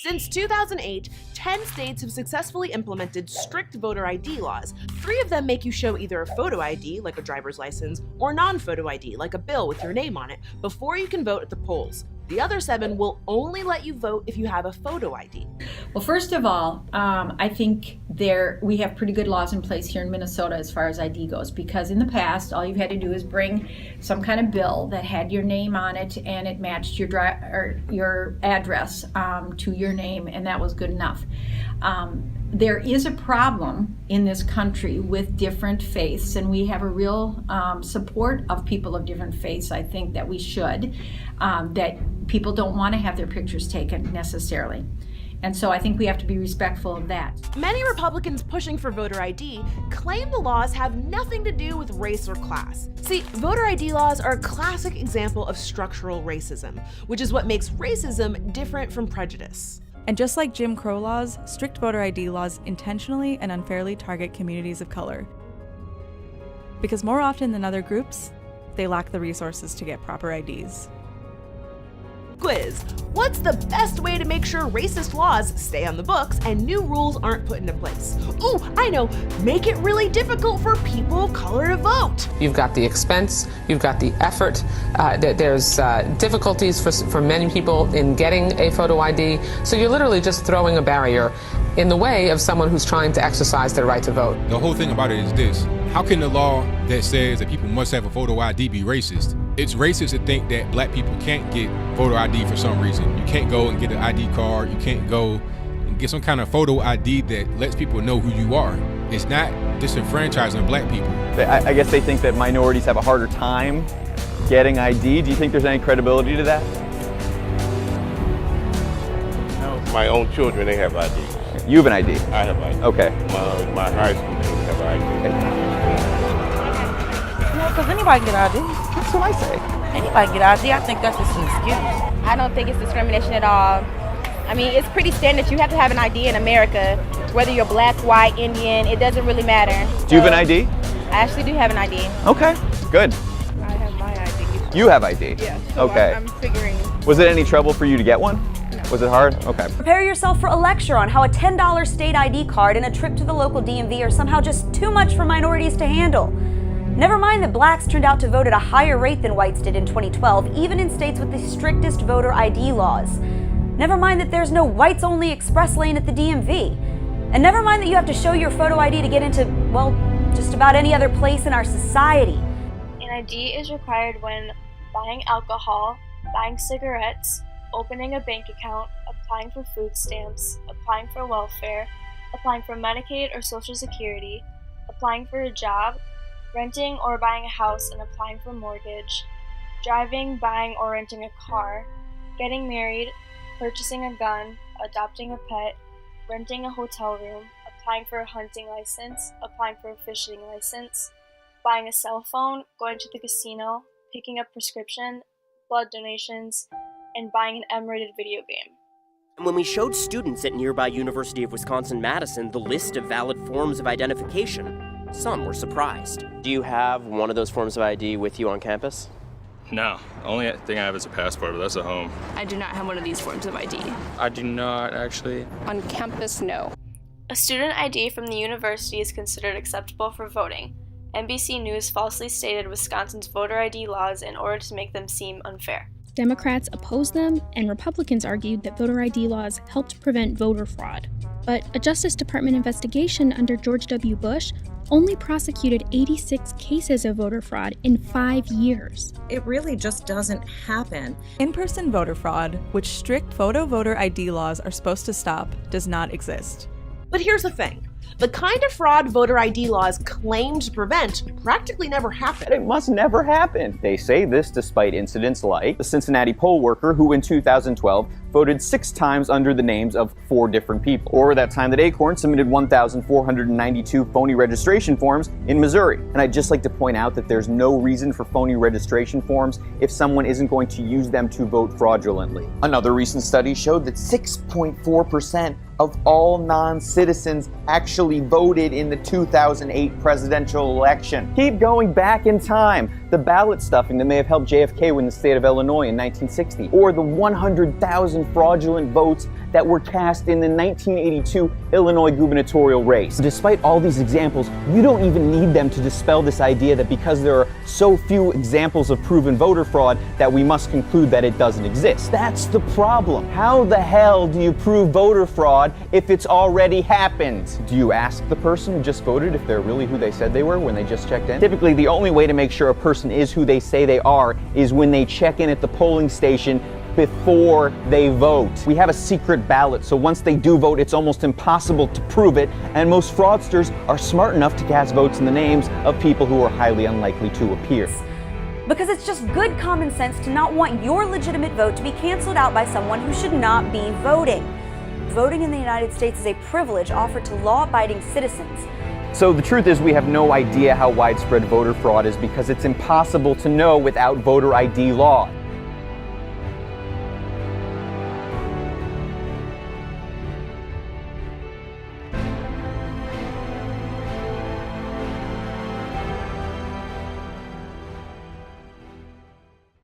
Since 2008, 10 states have successfully implemented strict voter ID laws. 3 of them make you show either a photo ID, like a driver's license, or non-photo ID, like a bill with your name on it, before you can vote at the polls. The other 7 will only let you vote if you have a photo ID. Well, first of all, I think we have pretty good laws in place here in Minnesota as far as ID goes, because in the past, all you had to do is bring some kind of bill that had your name on it and it matched your address to your name, and that was good enough. There is a problem in this country with different faiths, and we have a real support of people of different faiths. I think that we should, that people don't want to have their pictures taken necessarily. And so I think we have to be respectful of that. Many Republicans pushing for voter ID claim the laws have nothing to do with race or class. See, voter ID laws are a classic example of structural racism, which is what makes racism different from prejudice. And just like Jim Crow laws, strict voter ID laws intentionally and unfairly target communities of color. Because more often than other groups, they lack the resources to get proper IDs. Quiz. What's the best way to make sure racist laws stay on the books and new rules aren't put into place? Ooh, I know, make it really difficult for people of color to vote. You've got the expense, you've got the effort, there's difficulties for many people in getting a photo ID, so you're literally just throwing a barrier in the way of someone who's trying to exercise their right to vote. The whole thing about it is this: how can the law that says that people must have a photo ID be racist? It's racist to think that black people can't get voter ID for some reason. You can't go and get an ID card, you can't go and get some kind of photo ID that lets people know who you are. It's not disenfranchising black people. I guess they think that minorities have a harder time getting ID. Do you think there's any credibility to that? My own children, they have ID. You have an ID? I have ID. Okay. My high school, they have ID. No, because anybody can get ID. That's what I say. Anybody can get ID. I think that's just an excuse. I don't think it's discrimination at all. I mean, it's pretty standard. You have to have an ID in America. Whether you're black, white, Indian, it doesn't really matter. Do you have an ID? I actually do have an ID. Okay, good. I have my ID. You have ID? Yeah. So okay. I'm figuring. Was it any trouble for you to get one? No. Was it hard? Okay. Prepare yourself for a lecture on how a $10 state ID card and a trip to the local DMV are somehow just too much for minorities to handle. Never mind that blacks turned out to vote at a higher rate than whites did in 2012, even in states with the strictest voter ID laws. Never mind that there's no whites-only express lane at the DMV. And never mind that you have to show your photo ID to get into, well, just about any other place in our society. An ID is required when buying alcohol, buying cigarettes, opening a bank account, applying for food stamps, applying for welfare, applying for Medicaid or Social Security, applying for a job, renting or buying a house and applying for mortgage, driving, buying or renting a car, getting married, purchasing a gun, adopting a pet, renting a hotel room, applying for a hunting license, applying for a fishing license, buying a cell phone, going to the casino, picking up prescription, blood donations, and buying an M-rated video game. When we showed students at nearby University of Wisconsin-Madison the list of valid forms of identification, some were surprised. Do you have one of those forms of ID with you on campus? No. The only thing I have is a passport, but that's at home. I do not have one of these forms of ID. I do not, actually. On campus, no. A student ID from the university is considered acceptable for voting. NBC News falsely stated Wisconsin's voter ID laws in order to make them seem unfair. Democrats opposed them, and Republicans argued that voter ID laws helped prevent voter fraud. But a Justice Department investigation under George W. Bush only prosecuted 86 cases of voter fraud in 5 years. It really just doesn't happen. In-person voter fraud, which strict voter ID laws are supposed to stop, does not exist. But here's the thing. The kind of fraud voter ID laws claim to prevent practically never happen. It must never happen. They say this despite incidents like the Cincinnati poll worker who in 2012 voted 6 times under the names of 4 different people. Or that time that Acorn submitted 1,492 phony registration forms in Missouri. And I'd just like to point out that there's no reason for phony registration forms if someone isn't going to use them to vote fraudulently. Another recent study showed that 6.4% of all non-citizens actually voted in the 2008 presidential election. Keep going back in time. The ballot stuffing that may have helped JFK win the state of Illinois in 1960, or the 100,000 fraudulent votes that were cast in the 1982 Illinois gubernatorial race. Despite all these examples, you don't even need them to dispel this idea that because there are so few examples of proven voter fraud that we must conclude that it doesn't exist. That's the problem. How the hell do you prove voter fraud if it's already happened? Do you ask the person who just voted if they're really who they said they were when they just checked in? Typically, the only way to make sure a person is who they say they are is when they check in at the polling station before they vote. We have a secret ballot, so once they do vote, it's almost impossible to prove it, and most fraudsters are smart enough to cast votes in the names of people who are highly unlikely to appear. Because it's just good common sense to not want your legitimate vote to be canceled out by someone who should not be voting. Voting in the United States is a privilege offered to law-abiding citizens. So the truth is we have no idea how widespread voter fraud is because it's impossible to know without voter ID law.